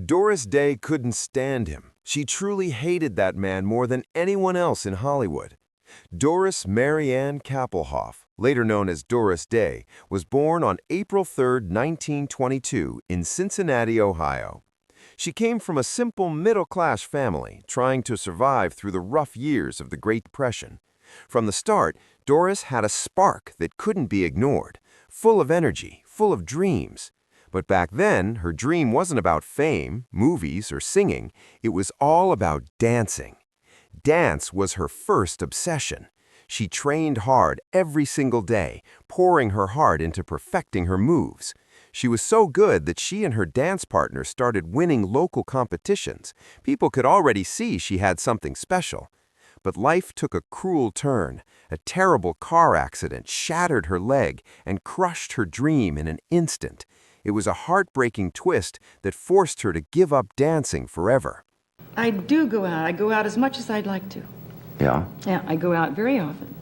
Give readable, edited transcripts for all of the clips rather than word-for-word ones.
Doris Day couldn't stand him. She truly hated that man more than anyone else in Hollywood. Doris Marianne Kappelhoff, later known as Doris Day, was born on April 3, 1922, in Cincinnati, Ohio. She came from a simple middle-class family, trying to survive through the rough years of the Great Depression. From the start, Doris had a spark that couldn't be ignored, full of energy, full of dreams. But back then, her dream wasn't about fame, movies, or singing. It was all about dancing. Dance was her first obsession. She trained hard every single day, pouring her heart into perfecting her moves. She was so good that she and her dance partner started winning local competitions. People could already see she had something special. But life took a cruel turn. A terrible car accident shattered her leg and crushed her dream in an instant. It was a heartbreaking twist that forced her to give up dancing forever. I do go out. I go out as much as I'd like to. Yeah? Yeah, I go out very often.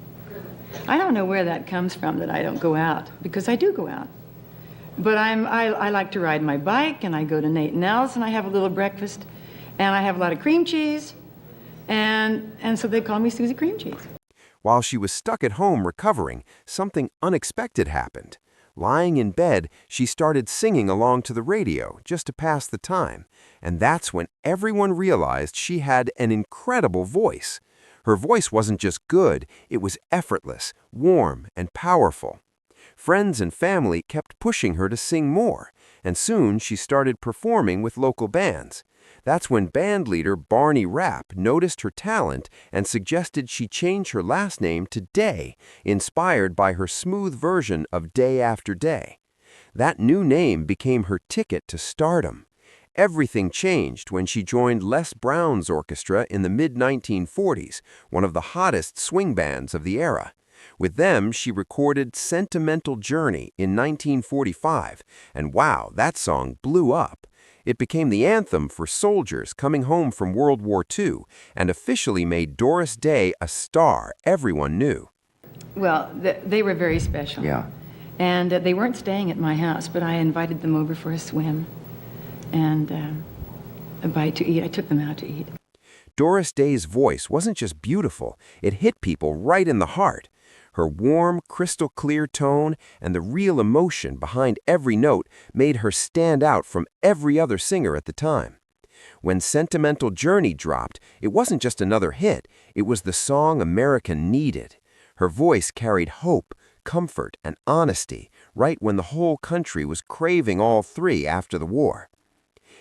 I don't know where that comes from that I don't go out, because I do go out. But I like to ride my bike, and I go to Nate and Nell's, and I have a little breakfast, and I have a lot of cream cheese, and so they call me Susie Cream Cheese. While she was stuck at home recovering, something unexpected happened. Lying in bed, she started singing along to the radio just to pass the time, and that's when everyone realized she had an incredible voice. Her voice wasn't just good, it was effortless, warm, and powerful. Friends and family kept pushing her to sing more, and soon she started performing with local bands. That's when bandleader Barney Rapp noticed her talent and suggested she change her last name to Day, inspired by her smooth version of Day After Day. That new name became her ticket to stardom. Everything changed when she joined Les Brown's orchestra in the mid-1940s, one of the hottest swing bands of the era. With them, she recorded Sentimental Journey in 1945, and wow, that song blew up. It became the anthem for soldiers coming home from World War II and officially made Doris Day a star everyone knew. Well, they were very special. Yeah. And they weren't staying at my house, but I invited them over for a swim and a bite to eat. I took them out to eat. Doris Day's voice wasn't just beautiful, it hit people right in the heart. Her warm, crystal-clear tone and the real emotion behind every note made her stand out from every other singer at the time. When Sentimental Journey dropped, it wasn't just another hit, it was the song America needed. Her voice carried hope, comfort, and honesty, right when the whole country was craving all three after the war.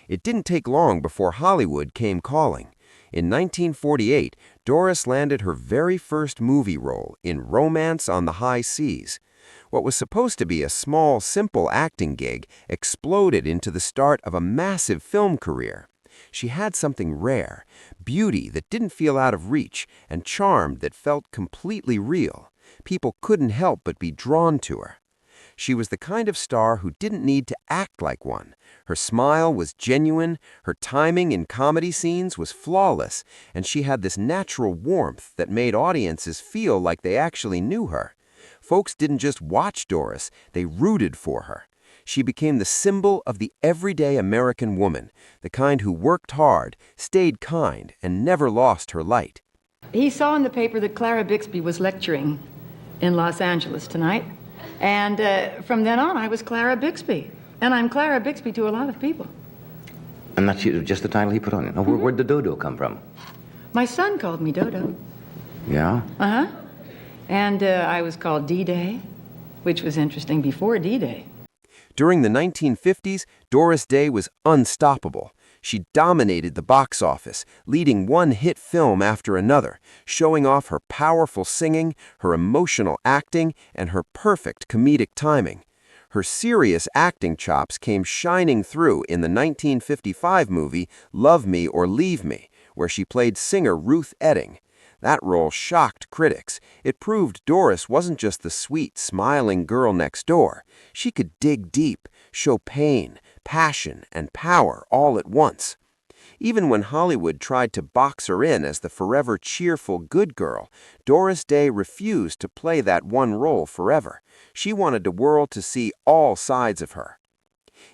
It didn't take long before Hollywood came calling. In 1948, Doris landed her very first movie role in Romance on the High Seas. What was supposed to be a small, simple acting gig exploded into the start of a massive film career. She had something rare, beauty that didn't feel out of reach, and charm that felt completely real. People couldn't help but be drawn to her. She was the kind of star who didn't need to act like one. Her smile was genuine, her timing in comedy scenes was flawless, and she had this natural warmth that made audiences feel like they actually knew her. Folks didn't just watch Doris, they rooted for her. She became the symbol of the everyday American woman, the kind who worked hard, stayed kind, and never lost her light. He saw in the paper that Clara Bixby was lecturing in Los Angeles tonight. And from then on, I was Clara Bixby. And I'm Clara Bixby to a lot of people. And that's just the title he put on it. Now, where'd the Dodo come from? My son called me Dodo. Yeah? Uh-huh. And I was called D-Day, which was interesting, before D-Day. During the 1950s, Doris Day was unstoppable. She dominated the box office, leading one hit film after another, showing off her powerful singing, her emotional acting, and her perfect comedic timing. Her serious acting chops came shining through in the 1955 movie Love Me or Leave Me, where she played singer Ruth Etting. That role shocked critics. It proved Doris wasn't just the sweet, smiling girl next door. She could dig deep, show pain, passion, and power all at once. Even when Hollywood tried to box her in as the forever cheerful good girl, Doris Day refused to play that one role forever. She wanted the world to see all sides of her.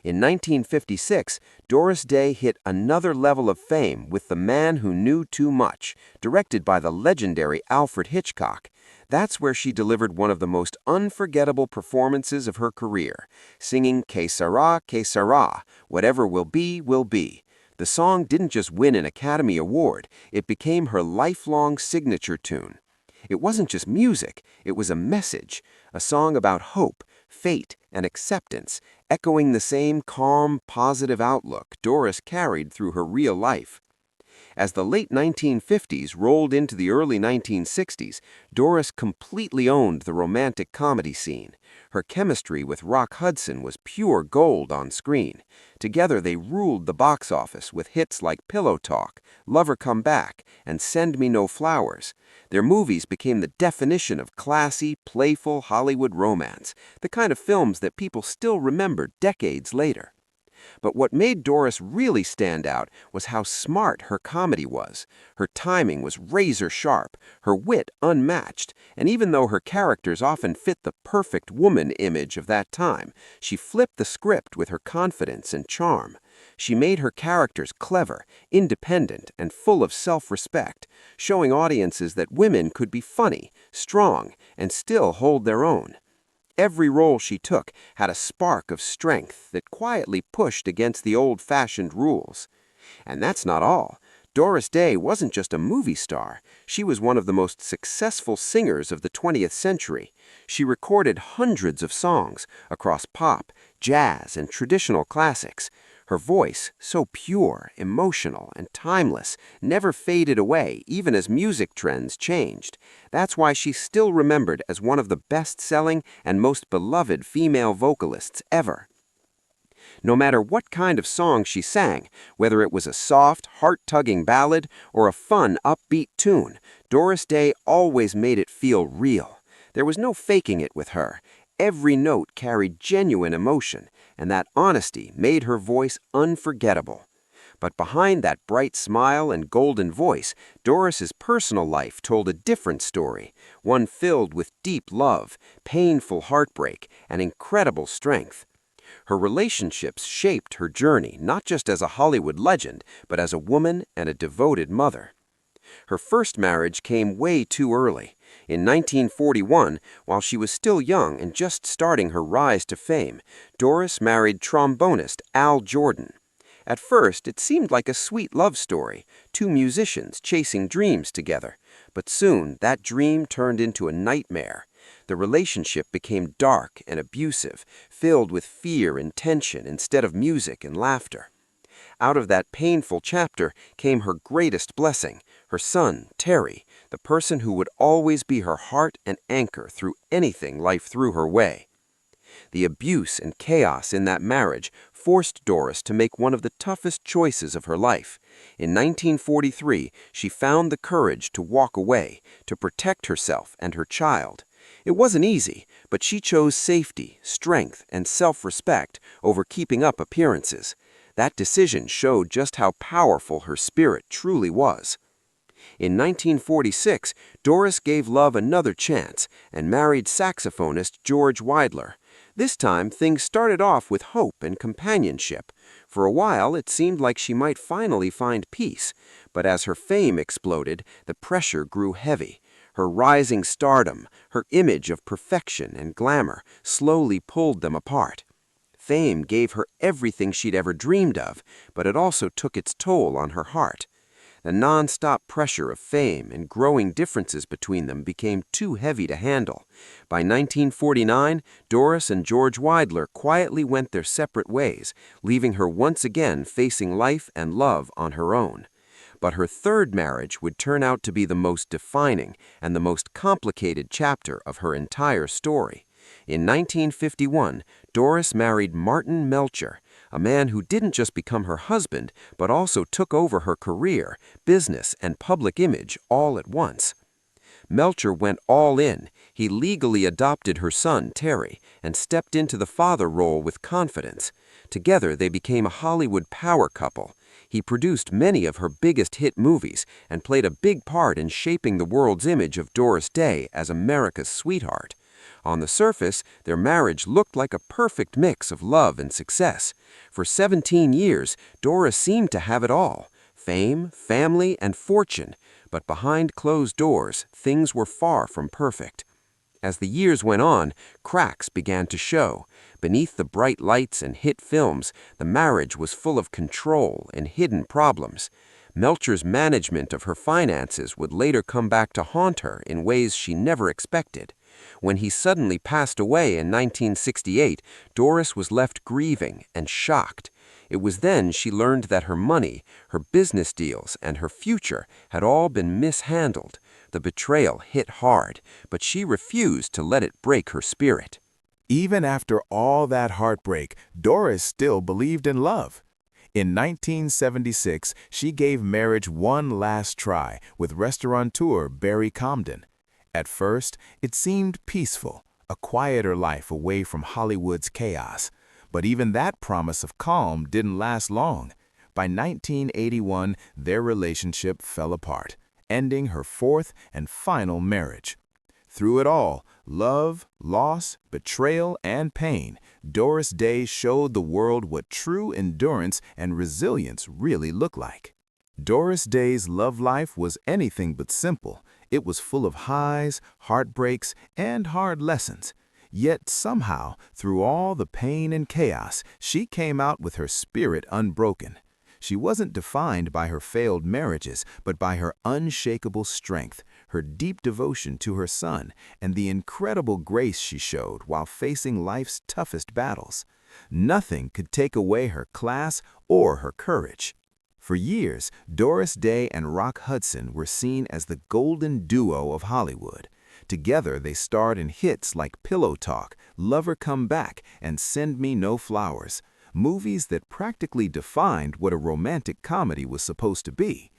In 1956, Doris Day hit another level of fame with The Man Who Knew Too Much, directed by the legendary Alfred Hitchcock. That's where she delivered one of the most unforgettable performances of her career, singing Que Sera, Whatever Will Be, Will Be. The song didn't just win an Academy Award, it became her lifelong signature tune. It wasn't just music, it was a message, a song about hope, fate, and acceptance, echoing the same calm, positive outlook Doris carried through her real life. As the late 1950s rolled into the early 1960s, Doris completely owned the romantic comedy scene. Her chemistry with Rock Hudson was pure gold on screen. Together they ruled the box office with hits like Pillow Talk, Lover Come Back, and Send Me No Flowers. Their movies became the definition of classy, playful Hollywood romance, the kind of films that people still remember decades later. But what made Doris really stand out was how smart her comedy was. Her timing was razor sharp, her wit unmatched, and even though her characters often fit the perfect woman image of that time, she flipped the script with her confidence and charm. She made her characters clever, independent, and full of self-respect, showing audiences that women could be funny, strong, and still hold their own. Every role she took had a spark of strength that quietly pushed against the old-fashioned rules. And that's not all. Doris Day wasn't just a movie star. She was one of the most successful singers of the 20th century. She recorded hundreds of songs across pop, jazz, and traditional classics. Her voice, so pure, emotional, and timeless, never faded away even as music trends changed. That's why she's still remembered as one of the best-selling and most beloved female vocalists ever. No matter what kind of song she sang, whether it was a soft, heart-tugging ballad or a fun, upbeat tune, Doris Day always made it feel real. There was no faking it with her. Every note carried genuine emotion, and that honesty made her voice unforgettable. But behind that bright smile and golden voice, Doris's personal life told a different story, one filled with deep love, painful heartbreak, and incredible strength. Her relationships shaped her journey not just as a Hollywood legend, but as a woman and a devoted mother. Her first marriage came way too early. In 1941, while she was still young and just starting her rise to fame, Doris married trombonist Al Jordan. At first, it seemed like a sweet love story, two musicians chasing dreams together. But soon, that dream turned into a nightmare. The relationship became dark and abusive, filled with fear and tension instead of music and laughter. Out of that painful chapter came her greatest blessing, her son, Terry, the person who would always be her heart and anchor through anything life threw her way. The abuse and chaos in that marriage forced Doris to make one of the toughest choices of her life. In 1943, she found the courage to walk away, to protect herself and her child. It wasn't easy, but she chose safety, strength, and self-respect over keeping up appearances. That decision showed just how powerful her spirit truly was. In 1946, Doris gave love another chance and married saxophonist George Weidler. This time, things started off with hope and companionship. For a while, it seemed like she might finally find peace. But as her fame exploded, the pressure grew heavy. Her rising stardom, her image of perfection and glamour, slowly pulled them apart. Fame gave her everything she'd ever dreamed of, but it also took its toll on her heart. The non-stop pressure of fame and growing differences between them became too heavy to handle. By 1949, Doris and George Weidler quietly went their separate ways, leaving her once again facing life and love on her own. But her third marriage would turn out to be the most defining and the most complicated chapter of her entire story. In 1951, Doris married Martin Melcher, a man who didn't just become her husband, but also took over her career, business, and public image all at once. Melcher went all in. He legally adopted her son, Terry, and stepped into the father role with confidence. Together, they became a Hollywood power couple. He produced many of her biggest hit movies and played a big part in shaping the world's image of Doris Day as America's sweetheart. On the surface, their marriage looked like a perfect mix of love and success. For 17 years, Doris seemed to have it all: fame, family, and fortune. But behind closed doors, things were far from perfect. As the years went on, cracks began to show. Beneath the bright lights and hit films, the marriage was full of control and hidden problems. Melcher's management of her finances would later come back to haunt her in ways she never expected. When he suddenly passed away in 1968, Doris was left grieving and shocked. It was then she learned that her money, her business deals, and her future had all been mishandled. The betrayal hit hard, but she refused to let it break her spirit. Even after all that heartbreak, Doris still believed in love. In 1976, she gave marriage one last try with restaurateur Barry Comden. At first, it seemed peaceful, a quieter life away from Hollywood's chaos. But even that promise of calm didn't last long. By 1981, their relationship fell apart, ending her fourth and final marriage. Through it all, love, loss, betrayal, and pain, Doris Day showed the world what true endurance and resilience really look like. Doris Day's love life was anything but simple. It was full of highs, heartbreaks, and hard lessons. Yet somehow, through all the pain and chaos, she came out with her spirit unbroken. She wasn't defined by her failed marriages, but by her unshakable strength, her deep devotion to her son, and the incredible grace she showed while facing life's toughest battles. Nothing could take away her class or her courage. For years, Doris Day and Rock Hudson were seen as the golden duo of Hollywood. Together, they starred in hits like Pillow Talk, Lover Come Back, and Send Me No Flowers, movies that practically defined what a romantic comedy was supposed to be.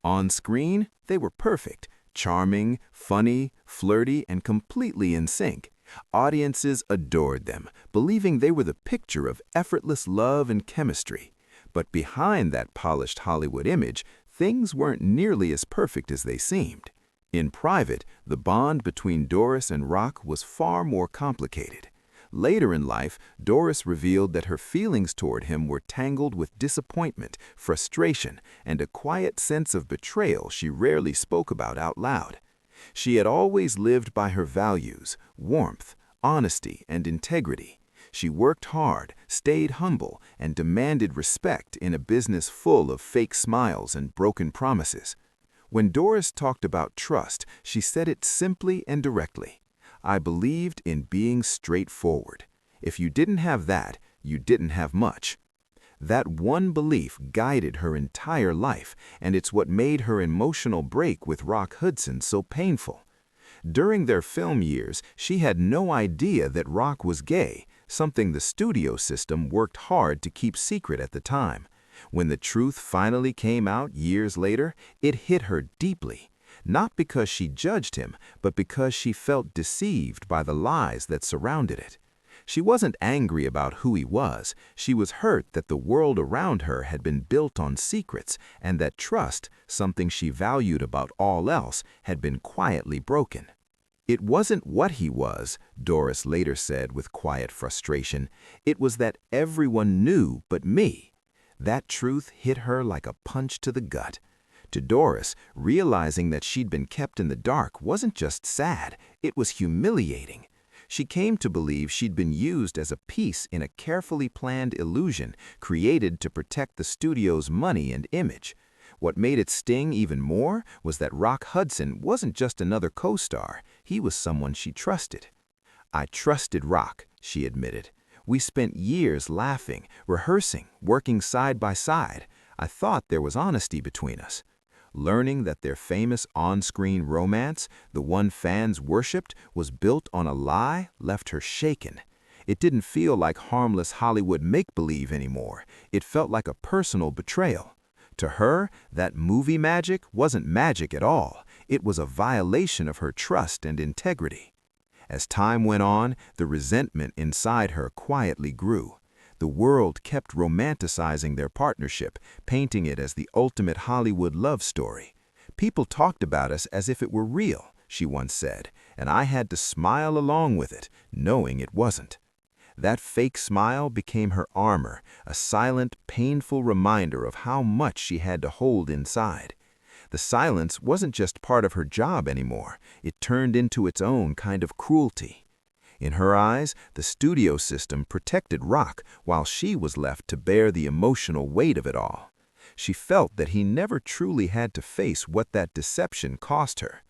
On screen, they were perfect, charming, funny, flirty, and completely in sync. Audiences adored them, believing they were the picture of effortless love and chemistry. But behind that polished Hollywood image, things weren't nearly as perfect as they seemed. In private, the bond between Doris and Rock was far more complicated. Later in life, Doris revealed that her feelings toward him were tangled with disappointment, frustration, and a quiet sense of betrayal she rarely spoke about out loud. She had always lived by her values: warmth, honesty, and integrity. She worked hard, stayed humble, and demanded respect in a business full of fake smiles and broken promises. When Doris talked about trust, she said it simply and directly. I believed in being straightforward. If you didn't have that, you didn't have much. That one belief guided her entire life, and it's what made her emotional break with Rock Hudson so painful. During their film years, she had no idea that Rock was gay, something the studio system worked hard to keep secret at the time. When the truth finally came out years later, it hit her deeply. Not because she judged him, but because she felt deceived by the lies that surrounded it. She wasn't angry about who he was. She was hurt that the world around her had been built on secrets, and that trust, something she valued above all else, had been quietly broken. It wasn't what he was, Doris later said with quiet frustration. It was that everyone knew but me. That truth hit her like a punch to the gut. To Doris, realizing that she'd been kept in the dark wasn't just sad, it was humiliating. She came to believe she'd been used as a piece in a carefully planned illusion created to protect the studio's money and image. What made it sting even more was that Rock Hudson wasn't just another co-star, he was someone she trusted. "I trusted Rock," she admitted. "We spent years laughing, rehearsing, working side by side. I thought there was honesty between us." Learning that their famous on-screen romance, the one fans worshipped, was built on a lie left her shaken. It didn't feel like harmless Hollywood make-believe anymore. It felt like a personal betrayal. To her, that movie magic wasn't magic at all. It was a violation of her trust and integrity. As time went on, the resentment inside her quietly grew. The world kept romanticizing their partnership, painting it as the ultimate Hollywood love story. "People talked about us as if it were real," she once said, and I had to smile along with it, knowing it wasn't. That fake smile became her armor, a silent, painful reminder of how much she had to hold inside. The silence wasn't just part of her job anymore. It turned into its own kind of cruelty. In her eyes, the studio system protected Rock while she was left to bear the emotional weight of it all. She felt that he never truly had to face what that deception cost her.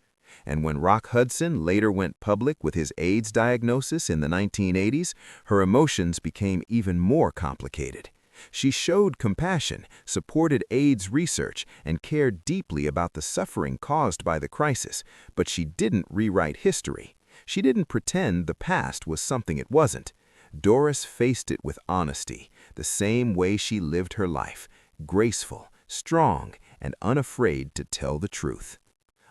And when Rock Hudson later went public with his AIDS diagnosis in the 1980s, her emotions became even more complicated. She showed compassion, supported AIDS research, and cared deeply about the suffering caused by the crisis, but she didn't rewrite history. She didn't pretend the past was something it wasn't. Doris faced it with honesty, the same way she lived her life, graceful, strong, and unafraid to tell the truth.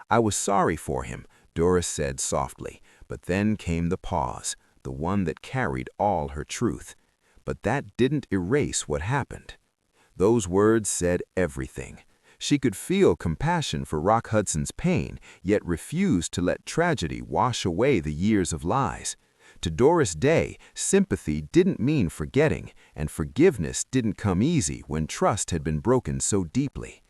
"I was sorry for him," Doris said softly, but then came the pause, the one that carried all her truth. But that didn't erase what happened. Those words said everything. She could feel compassion for Rock Hudson's pain, yet refused to let tragedy wash away the years of lies. To Doris Day, sympathy didn't mean forgetting, and forgiveness didn't come easy when trust had been broken so deeply.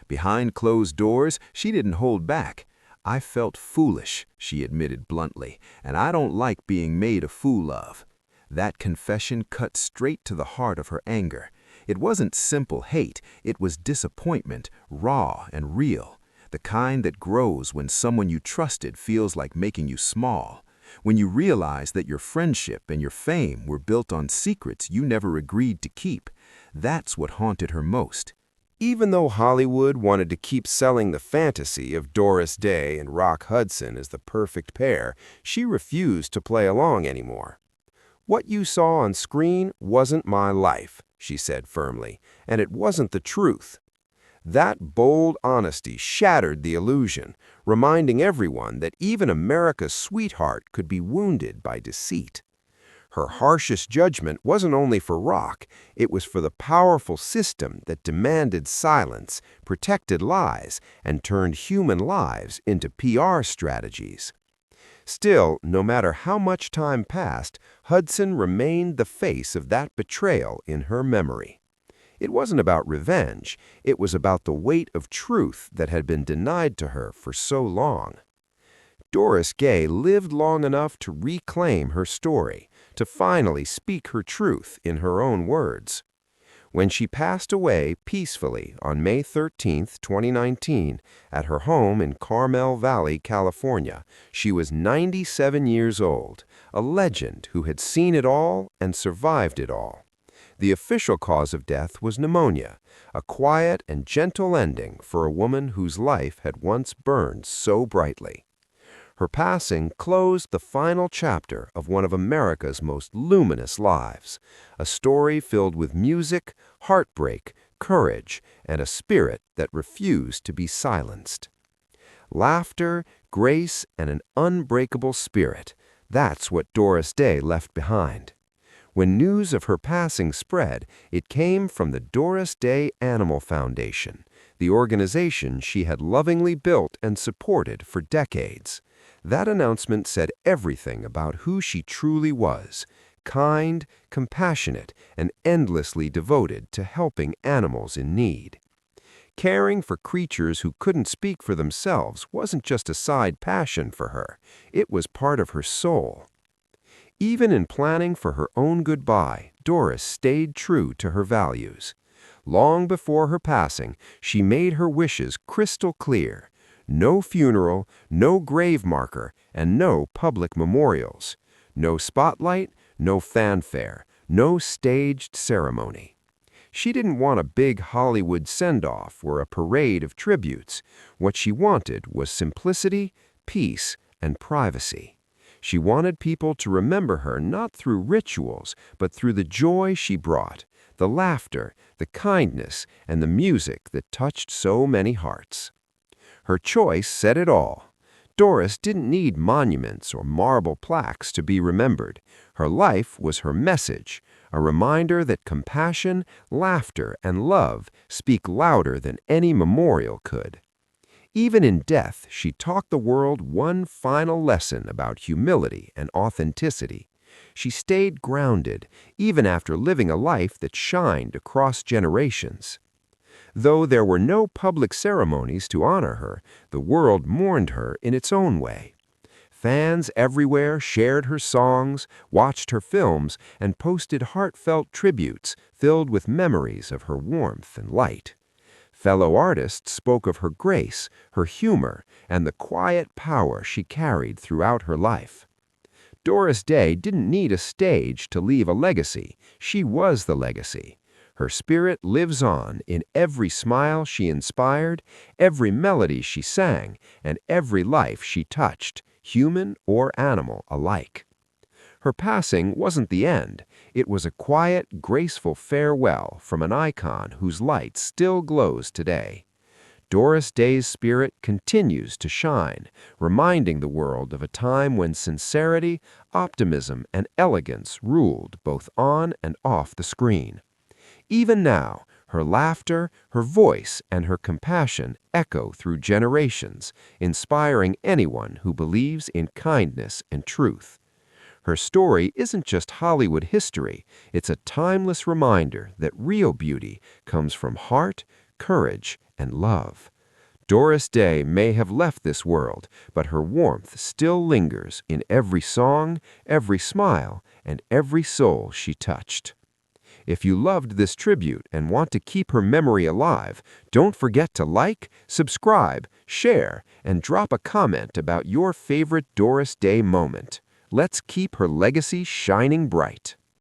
Behind closed doors, she didn't hold back. "I felt foolish," she admitted bluntly, "and I don't like being made a fool of." That confession cut straight to the heart of her anger. It wasn't simple hate, it was disappointment, raw and real. The kind that grows when someone you trusted feels like making you small. When you realize that your friendship and your fame were built on secrets you never agreed to keep. That's what haunted her most. Even though Hollywood wanted to keep selling the fantasy of Doris Day and Rock Hudson as the perfect pair, she refused to play along anymore. "What you saw on screen wasn't my life," she said firmly, "and it wasn't the truth." That bold honesty shattered the illusion, reminding everyone that even America's sweetheart could be wounded by deceit. Her harshest judgment wasn't only for Rock, it was for the powerful system that demanded silence, protected lies, and turned human lives into PR strategies. Still, no matter how much time passed, Hudson remained the face of that betrayal in her memory. It wasn't about revenge, it was about the weight of truth that had been denied to her for so long. Doris Gay lived long enough to reclaim her story, to finally speak her truth in her own words. When she passed away peacefully on May 13, 2019, at her home in Carmel Valley, California, she was 97 years old, a legend who had seen it all and survived it all. The official cause of death was pneumonia, a quiet and gentle ending for a woman whose life had once burned so brightly. Her passing closed the final chapter of one of America's most luminous lives, a story filled with music, heartbreak, courage, and a spirit that refused to be silenced. Laughter, grace, and an unbreakable spirit, that's what Doris Day left behind. When news of her passing spread, it came from the Doris Day Animal Foundation, the organization she had lovingly built and supported for decades. That announcement said everything about who she truly was: kind, compassionate, and endlessly devoted to helping animals in need. Caring for creatures who couldn't speak for themselves wasn't just a side passion for her, it was part of her soul. Even in planning for her own goodbye, Doris stayed true to her values. Long before her passing, she made her wishes crystal clear: no funeral, no grave marker, and no public memorials. No spotlight, no fanfare, no staged ceremony. She didn't want a big Hollywood send-off or a parade of tributes. What she wanted was simplicity, peace, and privacy. She wanted people to remember her not through rituals, but through the joy she brought, the laughter, the kindness, and the music that touched so many hearts. Her choice said it all. Doris didn't need monuments or marble plaques to be remembered. Her life was her message, a reminder that compassion, laughter, and love speak louder than any memorial could. Even in death, she taught the world one final lesson about humility and authenticity. She stayed grounded, even after living a life that shined across generations. Though there were no public ceremonies to honor her, the world mourned her in its own way. Fans everywhere shared her songs, watched her films, and posted heartfelt tributes filled with memories of her warmth and light. Fellow artists spoke of her grace, her humor, and the quiet power she carried throughout her life. Doris Day didn't need a stage to leave a legacy. She was the legacy. Her spirit lives on in every smile she inspired, every melody she sang, and every life she touched, human or animal alike. Her passing wasn't the end. It was a quiet, graceful farewell from an icon whose light still glows today. Doris Day's spirit continues to shine, reminding the world of a time when sincerity, optimism, and elegance ruled both on and off the screen. Even now, her laughter, her voice, and her compassion echo through generations, inspiring anyone who believes in kindness and truth. Her story isn't just Hollywood history, it's a timeless reminder that real beauty comes from heart, courage, and love. Doris Day may have left this world, but her warmth still lingers in every song, every smile, and every soul she touched. If you loved this tribute and want to keep her memory alive, don't forget to like, subscribe, share, and drop a comment about your favorite Doris Day moment. Let's keep her legacy shining bright.